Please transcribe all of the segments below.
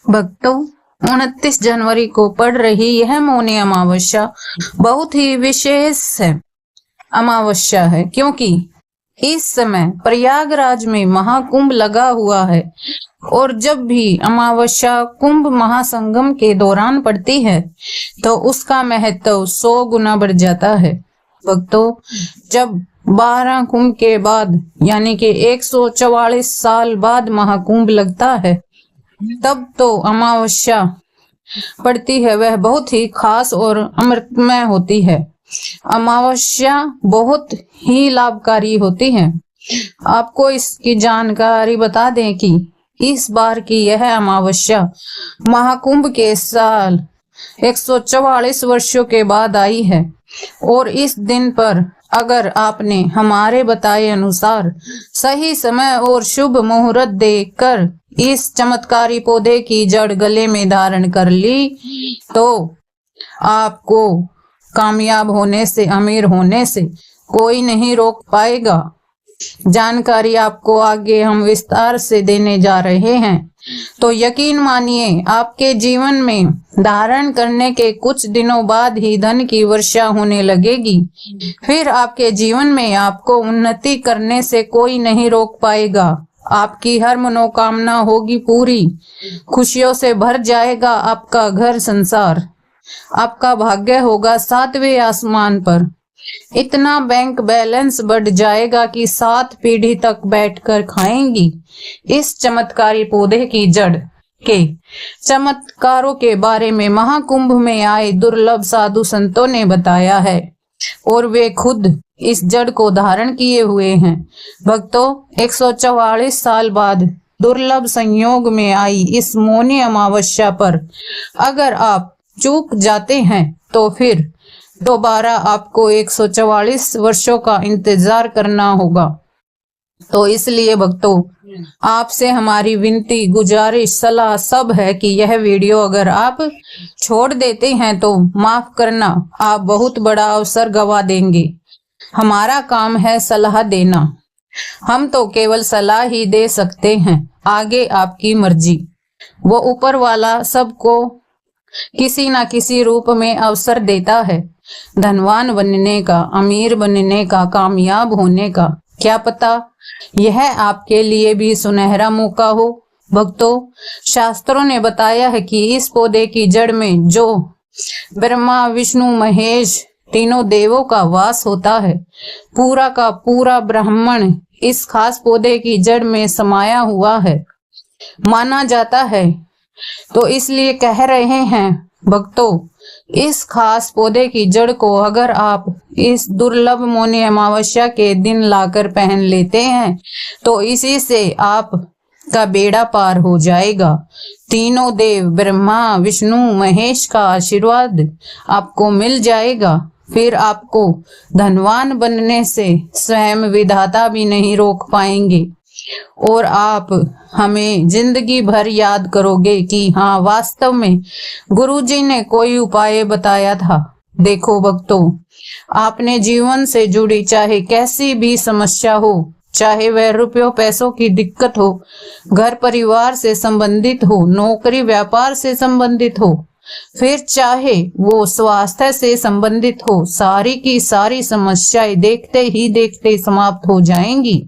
भक्तों, 29 जनवरी को पड़ रही यह मौनी अमावस्या बहुत ही विशेष अमावस्या है, क्योंकि इस समय प्रयागराज में महाकुंभ लगा हुआ है और जब भी अमावस्या कुंभ महासंगम के दौरान पड़ती है तो उसका महत्व 100 गुना बढ़ जाता है। भक्तों, जब 12 कुंभ के बाद यानी कि 144 साल बाद महाकुंभ लगता है, तब तो अमावस्या पड़ती है वह बहुत ही खास और अमृतमय होती है। अमावस्या बहुत ही लाभकारी होती है। आपको इसकी जानकारी बता दें कि इस बार की यह अमावस्या महाकुंभ के साल 144 वर्षों के बाद आई है और इस दिन पर अगर आपने हमारे बताए अनुसार सही समय और शुभ मुहूर्त देखकर इस चमत्कारी पौधे की जड़ गले में धारण कर ली तो आपको कामयाब होने से, अमीर होने से कोई नहीं रोक पाएगा। जानकारी आपको आगे हम विस्तार से देने जा रहे हैं, तो यकीन मानिए आपके जीवन में धारण करने के कुछ दिनों बाद ही धन की वर्षा होने लगेगी। फिर आपके जीवन में आपको उन्नति करने से कोई नहीं रोक पाएगा। आपकी हर मनोकामना होगी पूरी, खुशियों से भर जाएगा आपका घर संसार, आपका भाग्य होगा 7वें आसमान पर। इतना बैंक बैलेंस बढ़ जाएगा कि 7 पीढ़ी तक बैठकर खाएंगी। इस चमत्कारी पौधे की जड़ के चमत्कारों के बारे में महाकुंभ में आए दुर्लभ साधु संतों ने बताया है और वे खुद इस जड़ को धारण किए हुए हैं। भक्तों, 144 साल बाद दुर्लभ संयोग में आई इस मौनी अमावस्या पर अगर आप चूक जाते हैं तो फिर दोबारा आपको 144 वर्षों का इंतजार करना होगा। तो इसलिए भक्तों, आपसे हमारी विनती, गुजारिश, सलाह सब है कि यह वीडियो अगर आप छोड़ देते हैं तो माफ करना, आप बहुत बड़ा अवसर गवा देंगे। हमारा काम है सलाह देना, हम तो केवल सलाह ही दे सकते हैं, आगे आपकी मर्जी। वो ऊपर वाला सबको किसी ना किसी रूप में अवसर देता है, धनवान बनने का, अमीर बनने का, कामयाब होने का। क्या पता यह आपके लिए भी सुनहरा मौका हो। भक्तों, शास्त्रों ने बताया है कि इस पौधे की जड़ में जो ब्रह्मा, विष्णु, महेश तीनों देवों का वास होता है, पूरा का पूरा ब्राह्मण इस खास पौधे की जड़ में समाया हुआ है माना जाता है। तो इसलिए कह रहे हैं भक्तों, इस खास पौधे की जड़ को अगर आप इस दुर्लभ मौनी अमावस्या के दिन लाकर पहन लेते हैं तो इसी से आप का बेड़ा पार हो जाएगा। तीनों देव ब्रह्मा, विष्णु, महेश का आशीर्वाद आपको मिल जाएगा। फिर आपको धनवान बनने से स्वयं विधाता भी नहीं रोक पाएंगे और आप हमें जिंदगी भर याद करोगे कि हाँ, वास्तव में गुरुजी ने कोई उपाय बताया था। देखो भक्तों, आपने जीवन से जुड़ी चाहे कैसी भी समस्या हो, चाहे वह रुपयों पैसों की दिक्कत हो, घर परिवार से संबंधित हो, नौकरी व्यापार से संबंधित हो, फिर चाहे वो स्वास्थ्य से संबंधित हो, सारी की सारी समस्याएं देखते ही देखते समाप्त हो जाएंगी।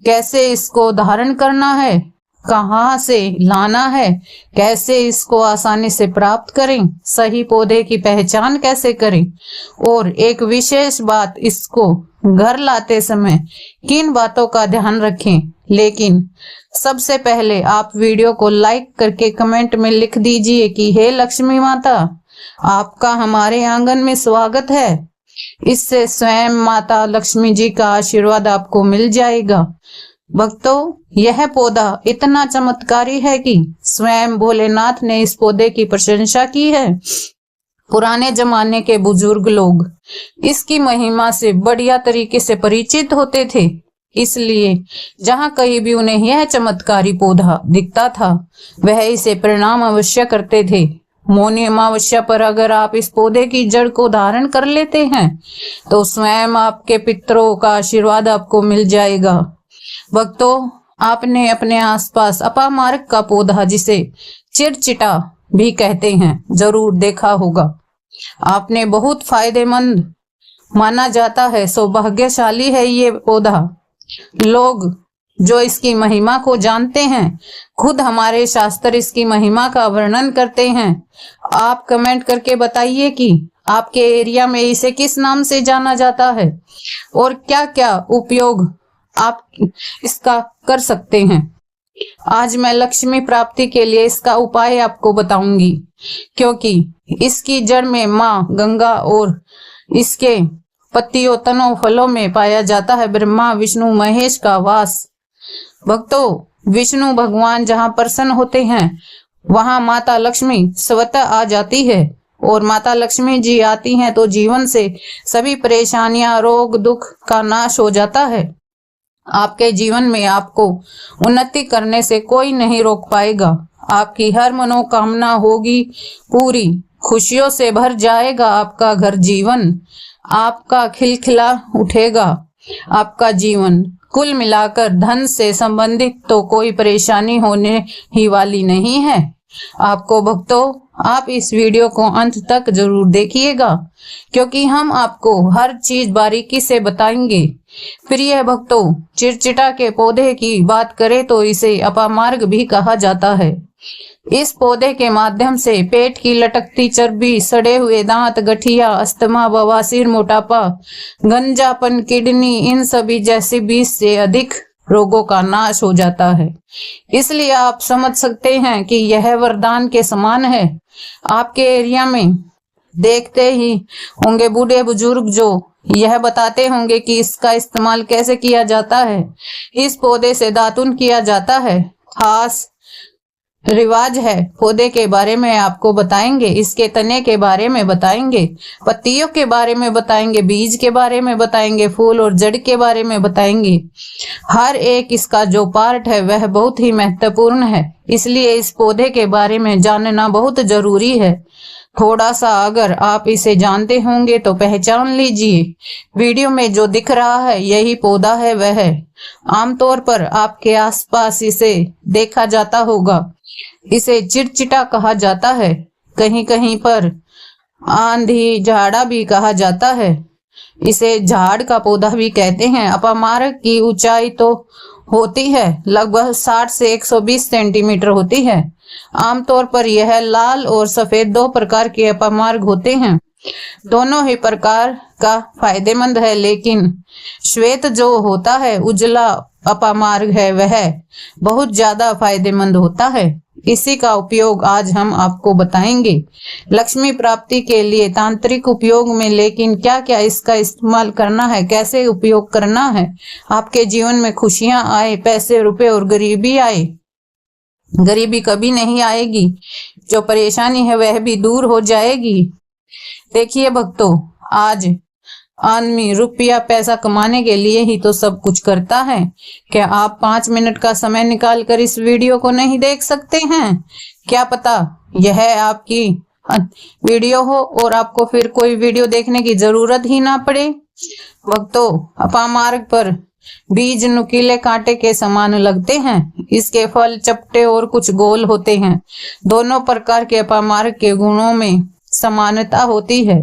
कैसे इसको धारण करना है, कहाँ से लाना है, कैसे इसको आसानी से प्राप्त करें, सही पौधे की पहचान कैसे करें और एक विशेष बात, इसको घर लाते समय किन बातों का ध्यान रखें। लेकिन सबसे पहले आप वीडियो को लाइक करके कमेंट में लिख दीजिए कि हे लक्ष्मी माता, आपका हमारे आंगन में स्वागत है। इससे स्वयं माता लक्ष्मी जी का आशीर्वाद आपको मिल जाएगा। भक्तों, यह पौधा इतना चमत्कारी है कि स्वयं भोलेनाथ ने इस पौधे की प्रशंसा की है। पुराने जमाने के बुजुर्ग लोग इसकी महिमा से बढ़िया तरीके से परिचित होते थे, इसलिए जहां कहीं भी उन्हें यह चमत्कारी पौधा दिखता था वह इसे प्रणाम अवश्य करते थे। मौनी अमावस्या पर अगर आप इस पौधे की जड़ को धारण कर लेते हैं तो स्वयं आपके पितरों का आशीर्वाद आपको मिल जाएगा। भक्तों, आपने अपने आसपास अपामार्ग का पौधा जिसे चिड़चिटा भी कहते हैं, जरूर देखा होगा आपने। बहुत फायदेमंद माना जाता है, सौभाग्यशाली है ये पौधा। लोग जो इसकी महिमा को जानते हैं, खुद हमारे शास्त्र इसकी महिमा का वर्णन करते हैं। आप कमेंट करके बताइए कि आपके एरिया में इसे किस नाम से जाना जाता है और क्या क्या उपयोग आप इसका कर सकते हैं। आज मैं लक्ष्मी प्राप्ति के लिए इसका उपाय आपको बताऊंगी, क्योंकि इसकी जड़ में माँ गंगा और इसके पत्तियों, तनों, फलों में पाया जाता है ब्रह्मा विष्णु महेश का वास। भक्तों, विष्णु भगवान जहाँ प्रसन्न होते हैं वहां माता लक्ष्मी स्वतः आ जाती है, और माता लक्ष्मी जी आती हैं तो जीवन से सभी परेशानियां, रोग, दुख का नाश हो जाता है। आपके जीवन में आपको उन्नति करने से कोई नहीं रोक पाएगा। आपकी हर मनोकामना होगी पूरी, खुशियों से भर जाएगा आपका घर, जीवन आपका खिलखिला उठेगा आपका जीवन। कुल मिलाकर धन से संबंधित तो कोई परेशानी होने ही वाली नहीं है आपको। भक्तों, आप इस वीडियो को अंत तक जरूर देखिएगा, क्योंकि हम आपको हर चीज बारीकी से बताएंगे। प्रिय भक्तों, चिड़चिटा के पौधे की बात करें तो इसे अपामार्ग भी कहा जाता है। इस पौधे के माध्यम से पेट की लटकती चर्बी, सड़े हुए दांत, गठिया, अस्थमा, बवासीर, मोटापा, गंजापन, किडनी, इन सभी जैसे 20 से अधिक रोगों का नाश हो जाता है। इसलिए आप समझ सकते हैं कि यह वरदान के समान है। आपके एरिया में देखते ही होंगे बूढ़े बुजुर्ग जो यह बताते होंगे कि इसका इस्तेमाल कैसे किया जाता है। इस पौधे से दातुन किया जाता है, खास रिवाज है। पौधे के बारे में आपको बताएंगे, इसके तने के बारे में बताएंगे, पत्तियों के बारे में बताएंगे, बीज के बारे में बताएंगे, फूल और जड़ के बारे में बताएंगे। हर एक इसका जो पार्ट है वह बहुत ही महत्वपूर्ण है, इसलिए इस पौधे के बारे में जानना बहुत जरूरी है। थोड़ा सा अगर आप इसे जानते होंगे तो पहचान लीजिए। वीडियो में जो दिख रहा है यही पौधा है वह। आमतौर पर आपके आसपास इसे देखा जाता होगा। इसे चिड़चिटा कहा जाता है, कहीं कहीं पर आंधी झाड़ा भी कहा जाता है। इसे झाड़ का पौधा भी कहते हैं। अपामार्ग की ऊंचाई तो होती है लगभग 60 से 120 सेंटीमीटर होती है। आमतौर पर यह लाल और सफेद दो प्रकार के अपामार्ग होते हैं। दोनों ही प्रकार का फायदेमंद है, लेकिन श्वेत जो होता है, उजला अपामार्ग है, वह बहुत ज्यादा फायदेमंद होता है। इसी का उपयोग आज हम आपको बताएंगे लक्ष्मी प्राप्ति के लिए तांत्रिक उपयोग में। लेकिन क्या क्या इसका इस्तेमाल करना है, कैसे उपयोग करना है, आपके जीवन में खुशियां आए, पैसे, रुपए और गरीबी आए। गरीबी कभी नहीं आएगी, जो परेशानी है वह भी दूर हो जाएगी। देखिए भक्तों, आज आदमी रुपया पैसा कमाने के लिए ही तो सब कुछ करता है। क्या आप 5 मिनट का समय निकाल कर इस वीडियो को नहीं देख सकते हैं? क्या पता यह आपकी वीडियो हो और आपको फिर कोई वीडियो देखने की जरूरत ही ना पड़े। भक्तों, अपामार्ग पर बीज नुकीले कांटे के समान लगते हैं। इसके फल चपटे और कुछ गोल होते हैं। दोनों प्रकार के अपामार्ग के गुणों में समानता होती है,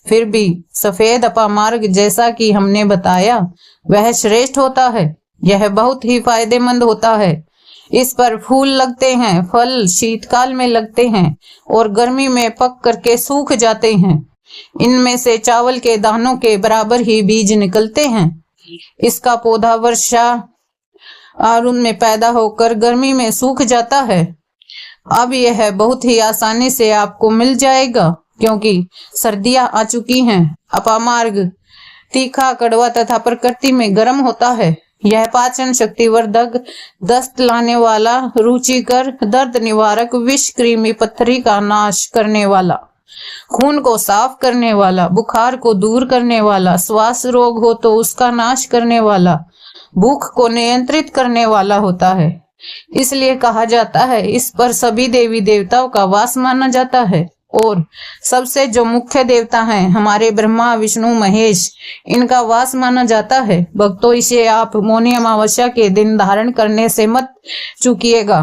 फिर भी सफेद अपामार्ग जैसा कि हमने बताया वह श्रेष्ठ होता है। यह बहुत ही फायदेमंद होता है। इस पर फूल लगते हैं, फल शीतकाल में लगते हैं और गर्मी में पक करके सूख जाते हैं। इनमें से चावल के दानों के बराबर ही बीज निकलते हैं। इसका पौधा वर्षा ऋतु में पैदा होकर गर्मी में सूख जाता है। अब यह बहुत ही आसानी से आपको मिल जाएगा, क्योंकि सर्दियां आ चुकी हैं। अपामार्ग तीखा, कड़वा तथा प्रकृति में गर्म होता है। यह पाचन शक्ति वर्धक, दस्त लाने वाला, रुचिकर, दर्द निवारक, विष, कृमि, पत्थरी का नाश करने वाला, खून को साफ करने वाला, बुखार को दूर करने वाला, श्वास रोग हो तो उसका नाश करने वाला, भूख को नियंत्रित करने वाला होता है। इसलिए कहा जाता है इस पर सभी देवी देवताओं का वास माना जाता है, और सबसे जो मुख्य देवता हैं हमारे ब्रह्मा विष्णु महेश, इनका वास माना जाता है। भक्तों, इसे आप मौनी अमावस्या के दिन धारण करने से मत चूकिएगा।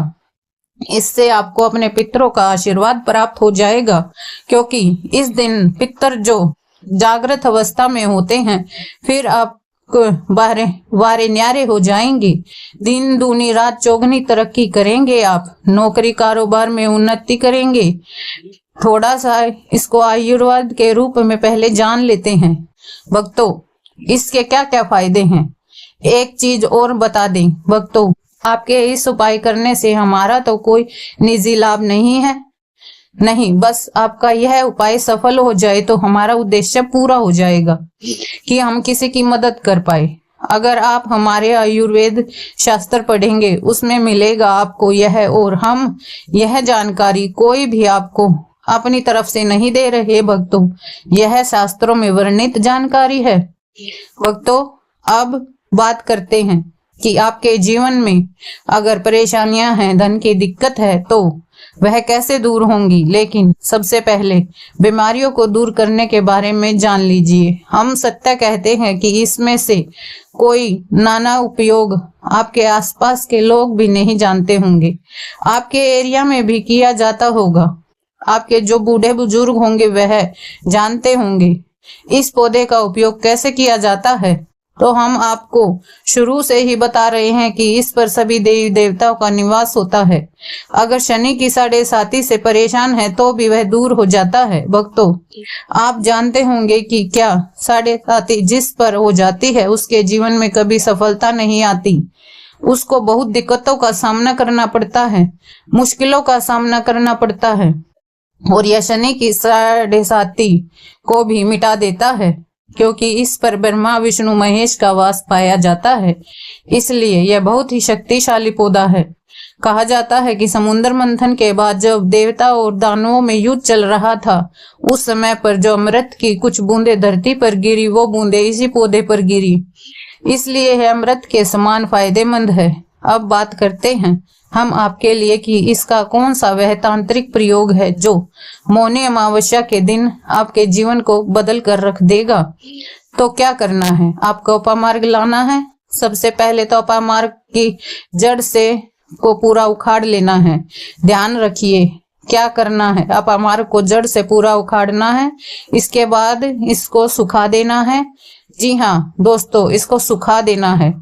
इससे आपको अपने पितरों का आशीर्वाद प्राप्त हो जाएगा, क्योंकि इस दिन पितर जो जागृत अवस्था में होते हैं फिर आप वारे न्यारे हो जाएंगे। दिन दूनी रात चौगनी तरक्की करेंगे, आप नौकरी कारोबार में उन्नति करेंगे। थोड़ा सा इसको आयुर्वेद के रूप में पहले जान लेते हैं भक्तों, इसके क्या क्या फायदे हैं। एक चीज और बता दें भक्तों, आपके इस उपाय करने से हमारा तो कोई निजी लाभ नहीं है, नहीं, बस आपका यह उपाय सफल हो जाए तो हमारा उद्देश्य पूरा हो जाएगा कि हम किसी की मदद कर पाए। अगर आप हमारे आयुर्वेद शास्त्र पढ़ेंगे उसमें मिलेगा आपको यह, और हम यह जानकारी कोई भी आपको अपनी तरफ से नहीं दे रहे भक्तों, यह शास्त्रों में वर्णित जानकारी है। भक्तों, अब बात करते हैं कि आपके जीवन में अगर परेशानियां हैं, धन की दिक्कत है तो वह कैसे दूर होंगी। लेकिन सबसे पहले बीमारियों को दूर करने के बारे में जान लीजिए। हम सत्य कहते हैं कि इसमें से कोई नाना उपयोग आपके आसपास के लोग भी नहीं जानते होंगे, आपके एरिया में भी किया जाता होगा, आपके जो बूढ़े बुजुर्ग होंगे वह जानते होंगे इस पौधे का उपयोग कैसे किया जाता है। तो हम आपको शुरू से ही बता रहे हैं कि इस पर सभी देवी देवताओं का निवास होता है। अगर शनि की 7.5 से परेशान है तो भी वह दूर हो जाता है। भक्तों, आप जानते होंगे कि क्या 7.5 जिस पर हो जाती है उसके जीवन में कभी सफलता नहीं आती, उसको बहुत दिक्कतों का सामना करना पड़ता है, मुश्किलों का सामना करना पड़ता है, और यह शनि की 7.5 को भी मिटा देता है, क्योंकि इस पर ब्रह्मा विष्णु महेश का वास पाया जाता है। इसलिए यह बहुत ही शक्तिशाली पौधा है। कहा जाता है कि समुद्र मंथन के बाद जब देवता और दानवों में युद्ध चल रहा था, उस समय पर जो अमृत की कुछ बूंदें धरती पर गिरी, वो बूंदें इसी पौधे पर गिरी, इसलिए यह अमृत के समान फायदेमंद है। अब बात करते हैं हम आपके लिए कि इसका कौन सा वह तांत्रिक प्रयोग है जो मौनी अमावस्या के दिन आपके जीवन को बदल कर रख देगा। तो क्या करना है, आपको अपामार्ग लाना है। सबसे पहले तो अपामार्ग की जड़ से को पूरा उखाड़ लेना है। ध्यान रखिए क्या करना है, अपामार्ग को जड़ से पूरा उखाड़ना है, इसके बाद इसको सुखा देना है। जी हाँ दोस्तों, इसको सुखा देना है।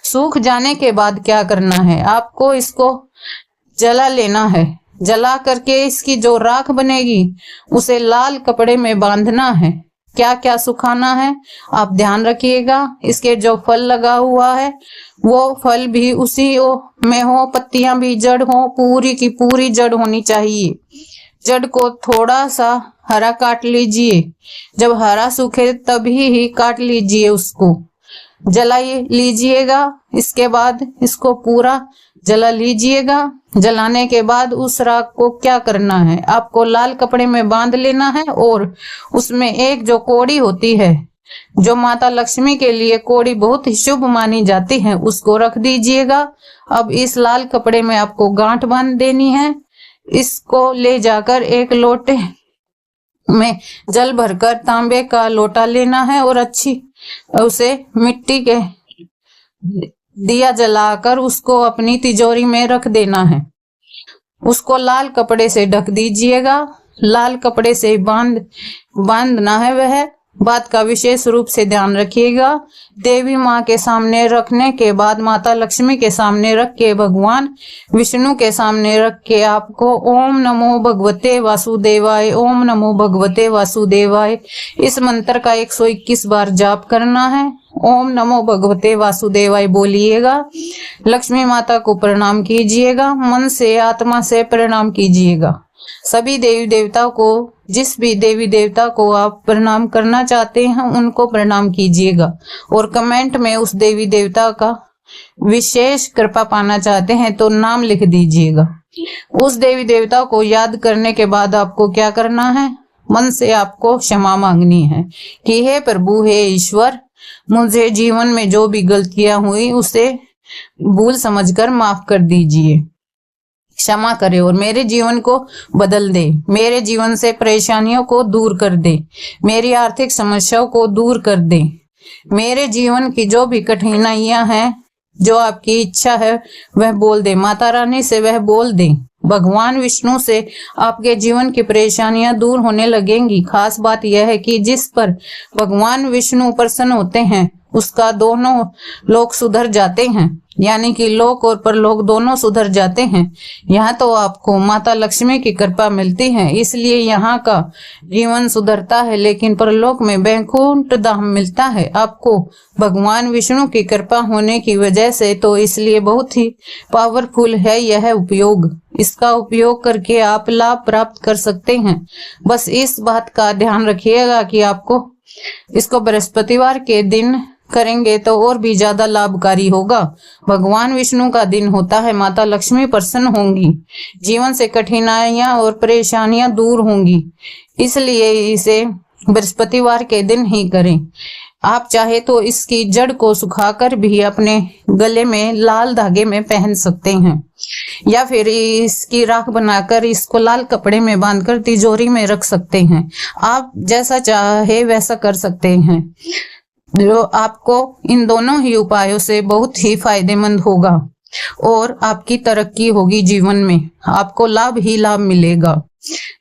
सूख जाने के बाद क्या करना है, आपको इसको जला लेना है। जला करके इसकी जो राख बनेगी उसे लाल कपड़े में बांधना है। क्या क्या सुखाना है आप ध्यान रखिएगा। इसके जो फल लगा हुआ है वो फल भी उसी में हो, पत्तियां भी जड़ हो, पूरी की पूरी जड़ होनी चाहिए। जड़ को थोड़ा सा हरा काट लीजिए, जब हरा सूखे तभी ही काट लीजिए, उसको जला लीजिएगा। इसके बाद इसको पूरा जला लीजिएगा। जलाने के बाद उस राख को क्या करना है, आपको लाल कपड़े में बांध लेना है और उसमें एक जो कोड़ी होती है, जो माता लक्ष्मी के लिए कोड़ी बहुत ही शुभ मानी जाती है, उसको रख दीजिएगा। अब इस लाल कपड़े में आपको गांठ बांध देनी है। इसको ले जाकर एक लोटे में जल भरकर तांबे का लोटा लेना है और अच्छी उसे मिट्टी के दिया जलाकर उसको अपनी तिजोरी में रख देना है। उसको लाल कपड़े से ढक दीजिएगा। लाल कपड़े से बांधना है। वह बात का विशेष रूप से ध्यान रखिएगा। देवी माँ के सामने रखने के बाद माता लक्ष्मी के सामने रख के, भगवान विष्णु के सामने रख के आपको ओम नमो भगवते वासुदेवाय, ओम नमो भगवते वासुदेवाय इस मंत्र का 121 बार जाप करना है। ओम नमो भगवते वासुदेवाय बोलिएगा। लक्ष्मी माता को प्रणाम कीजिएगा, मन से आत्मा से प्रणाम कीजिएगा। सभी देवी देवताओं को, जिस भी देवी देवता को आप प्रणाम करना चाहते हैं उनको प्रणाम कीजिएगा, और कमेंट में उस देवी देवता का विशेष कृपा पाना चाहते हैं तो नाम लिख दीजिएगा। उस देवी देवता को याद करने के बाद आपको क्या करना है, मन से आपको क्षमा मांगनी है कि हे प्रभु, हे ईश्वर, मुझे जीवन में जो भी गलतियां हुई उसे भूल समझकर माफ कर दीजिए, क्षमा करे और मेरे जीवन को बदल दे, मेरे जीवन से परेशानियों को दूर कर दे, मेरी आर्थिक समस्याओं को दूर कर दे, मेरे जीवन की जो भी कठिनाइयां हैं, जो आपकी इच्छा है वह बोल दे, माता रानी से वह बोल दे भगवान विष्णु से आपके जीवन की परेशानियां दूर होने लगेंगी। खास बात यह है कि जिस पर भगवान विष्णु प्रसन्न होते हैं उसका दोनों लोक सुधर जाते हैं, यानी कि लोक और परलोक दोनों सुधर जाते हैं। यहाँ तो आपको माता लक्ष्मी की कृपा मिलती है, इसलिए यहाँ का जीवन सुधरता है, लेकिन परलोक में वैकुंठ धाम मिलता है आपको भगवान विष्णु की कृपा होने की वजह से। तो इसलिए बहुत ही पावरफुल है यह उपयोग। इसका उपयोग करके आप लाभ प्राप्त कर सकते हैं। बस इस बात का ध्यान रखिएगा कि आपको इसको बृहस्पतिवार के दिन करेंगे तो और भी ज्यादा लाभकारी होगा। भगवान विष्णु का दिन होता है, माता लक्ष्मी प्रसन्न होंगी, जीवन से कठिनाइयां और परेशानियां दूर होंगी, इसलिए इसे बृहस्पतिवार के दिन ही करें। आप चाहे तो इसकी जड़ को सुखाकर भी अपने गले में लाल धागे में पहन सकते हैं, या फिर इसकी राख बनाकर इसको लाल कपड़े में बांधकर तिजोरी में रख सकते हैं। आप जैसा चाहे वैसा कर सकते हैं, जो आपको इन दोनों ही उपायों से बहुत ही फायदेमंद होगा और आपकी तरक्की होगी। जीवन में आपको लाभ ही लाभ मिलेगा।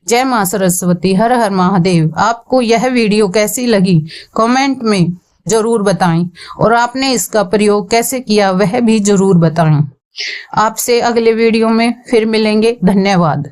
जय मां सरस्वती, हर हर महादेव। आपको यह वीडियो कैसी लगी कमेंट में जरूर बताएं और आपने इसका प्रयोग कैसे किया वह भी जरूर बताएं। आपसे अगले वीडियो में फिर मिलेंगे। धन्यवाद।